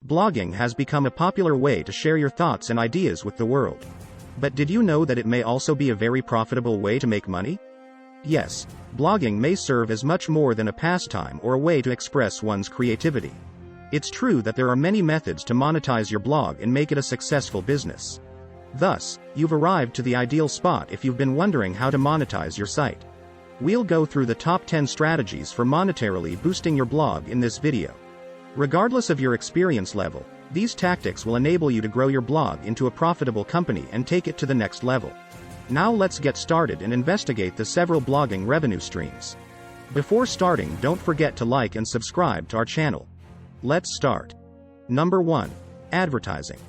Blogging has become a popular way to share your thoughts and ideas with the world. But did you know that it may also be a very profitable way to make money? Yes, blogging may serve as much more than a pastime or a way to express one's creativity. It's true that there are many methods to monetize your blog and make it a successful business. Thus, you've arrived to the ideal spot if you've been wondering how to monetize your site. We'll go through the top 10 strategies for monetarily boosting your blog in this video. Regardless of your experience level, these tactics will enable you to grow your blog into a profitable company and take it to the next level. Now let's get started and investigate the several blogging revenue streams. Before starting, don't forget to like and subscribe to our channel. Let's start. Number 1. Advertising.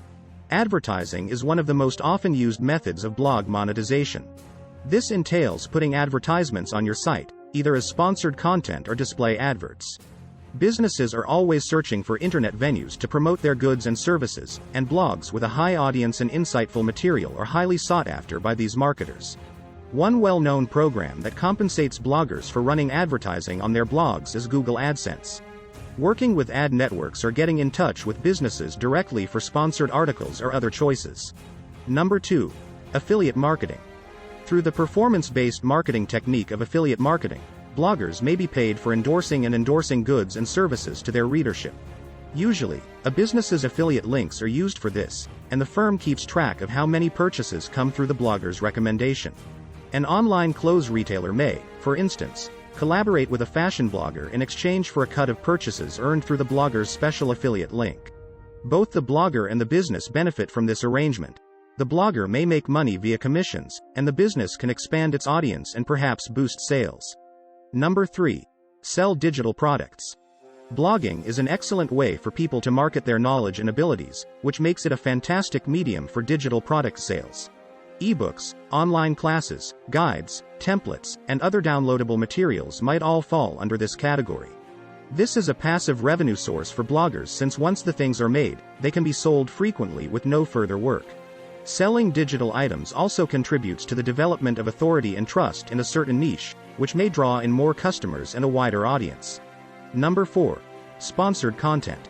Advertising is one of the most often used methods of blog monetization. This entails putting advertisements on your site, either as sponsored content or display adverts. Businesses are always searching for internet venues to promote their goods and services, and blogs with a high audience and insightful material are highly sought after by these marketers. One well-known program that compensates bloggers for running advertising on their blogs is Google AdSense. Working with ad networks or getting in touch with businesses directly for sponsored articles or other choices. Number 2. Affiliate marketing. Through the performance-based marketing technique of affiliate marketing, bloggers may be paid for endorsing goods and services to their readership. Usually, a business's affiliate links are used for this, and the firm keeps track of how many purchases come through the blogger's recommendation. An online clothes retailer may, for instance, collaborate with a fashion blogger in exchange for a cut of purchases earned through the blogger's special affiliate link. Both the blogger and the business benefit from this arrangement. The blogger may make money via commissions, and the business can expand its audience and perhaps boost sales. Number 3. Sell digital products. Blogging is an excellent way for people to market their knowledge and abilities, which makes it a fantastic medium for digital product sales. Ebooks, online classes, guides, templates, and other downloadable materials might all fall under this category. This is a passive revenue source for bloggers since once the things are made, they can be sold frequently with no further work. Selling digital items also contributes to the development of authority and trust in a certain niche, which may draw in more customers and a wider audience. Number 4. Sponsored content.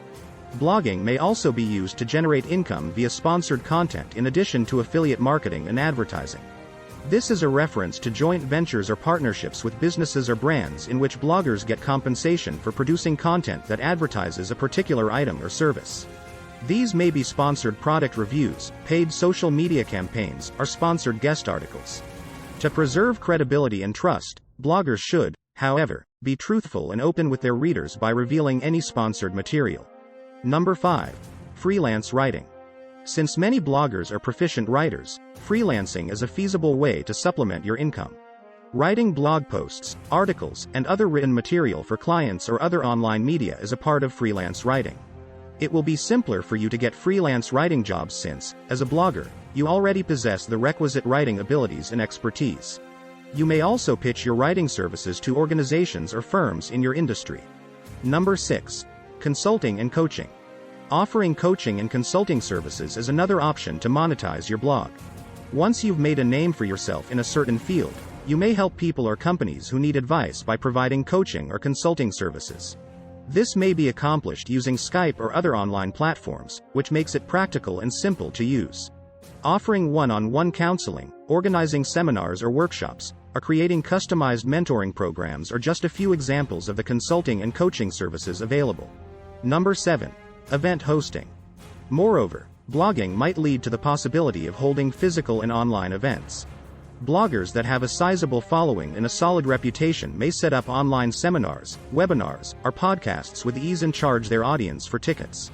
Blogging may also be used to generate income via sponsored content in addition to affiliate marketing and advertising. This is a reference to joint ventures or partnerships with businesses or brands in which bloggers get compensation for producing content that advertises a particular item or service. These may be sponsored product reviews, paid social media campaigns, or sponsored guest articles. To preserve credibility and trust, bloggers should, however, be truthful and open with their readers by revealing any sponsored material. Number 5. Freelance writing. Since many bloggers are proficient writers, freelancing is a feasible way to supplement your income. Writing blog posts, articles, and other written material for clients or other online media is a part of freelance writing. It will be simpler for you to get freelance writing jobs since, as a blogger, you already possess the requisite writing abilities and expertise. You may also pitch your writing services to organizations or firms in your industry. Number 6. Consulting and coaching. Offering coaching and consulting services is another option to monetize your blog. Once you've made a name for yourself in a certain field, you may help people or companies who need advice by providing coaching or consulting services. This may be accomplished using Skype or other online platforms, which makes it practical and simple to use. Offering one-on-one counseling, organizing seminars or workshops, or creating customized mentoring programs are just a few examples of the consulting and coaching services available. Number 7. Event hosting. Moreover, blogging might lead to the possibility of holding physical and online events. Bloggers that have a sizable following and a solid reputation may set up online seminars, webinars, or podcasts with ease and charge their audience for tickets.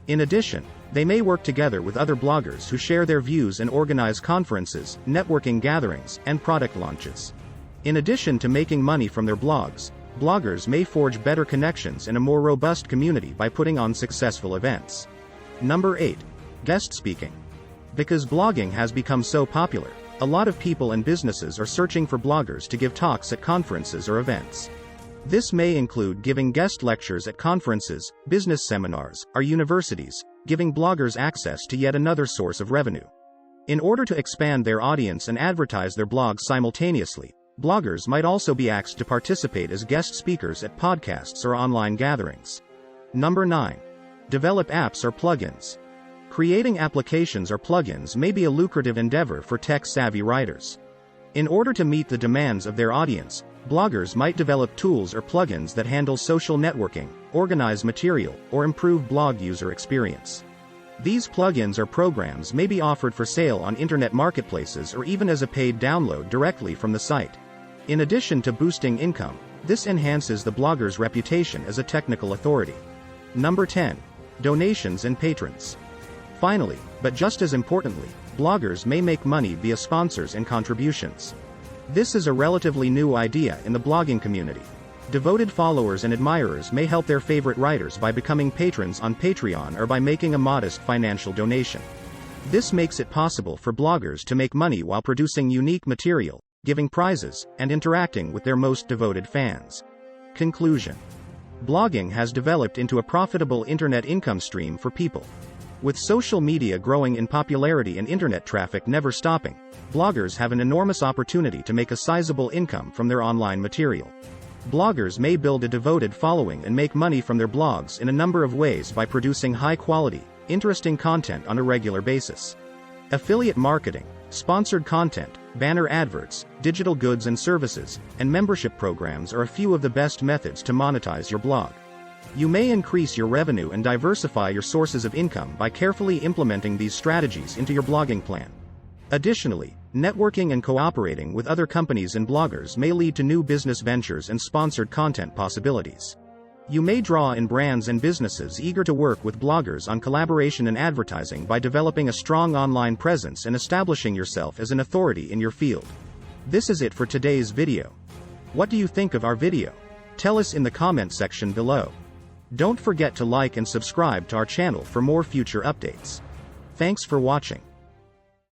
In addition, they may work together with other bloggers who share their views and organize conferences, networking gatherings, and product launches. In addition to making money from their blogs, bloggers may forge better connections and a more robust community by putting on successful events. Number 8. Guest speaking. Because blogging has become so popular, a lot of people and businesses are searching for bloggers to give talks at conferences or events. This may include giving guest lectures at conferences, business seminars, or universities, giving bloggers access to yet another source of revenue. In order to expand their audience and advertise their blogs simultaneously, bloggers might also be asked to participate as guest speakers at podcasts or online gatherings. Number 9. Develop apps or plugins. Creating applications or plugins may be a lucrative endeavor for tech-savvy writers. In order to meet the demands of their audience, bloggers might develop tools or plugins that handle social networking, organize material, or improve blog user experience. These plugins or programs may be offered for sale on internet marketplaces or even as a paid download directly from the site. In addition to boosting income, this enhances the blogger's reputation as a technical authority. Number 10. Donations and patrons. Finally, but just as importantly, bloggers may make money via sponsors and contributions. This is a relatively new idea in the blogging community. Devoted followers and admirers may help their favorite writers by becoming patrons on Patreon or by making a modest financial donation. This makes it possible for bloggers to make money while producing unique material, giving prizes, and interacting with their most devoted fans. Conclusion. Blogging has developed into a profitable internet income stream for people. With social media growing in popularity and internet traffic never stopping, bloggers have an enormous opportunity to make a sizable income from their online material. Bloggers may build a devoted following and make money from their blogs in a number of ways by producing high-quality, interesting content on a regular basis. Affiliate marketing, sponsored content, banner adverts, digital goods and services, and membership programs are a few of the best methods to monetize your blog. You may increase your revenue and diversify your sources of income by carefully implementing these strategies into your blogging plan. Additionally, networking and cooperating with other companies and bloggers may lead to new business ventures and sponsored content possibilities. You may draw in brands and businesses eager to work with bloggers on collaboration and advertising by developing a strong online presence and establishing yourself as an authority in your field. This is it for today's video. What do you think of our video? Tell us in the comment section below. Don't forget to like and subscribe to our channel for more future updates. Thanks for watching.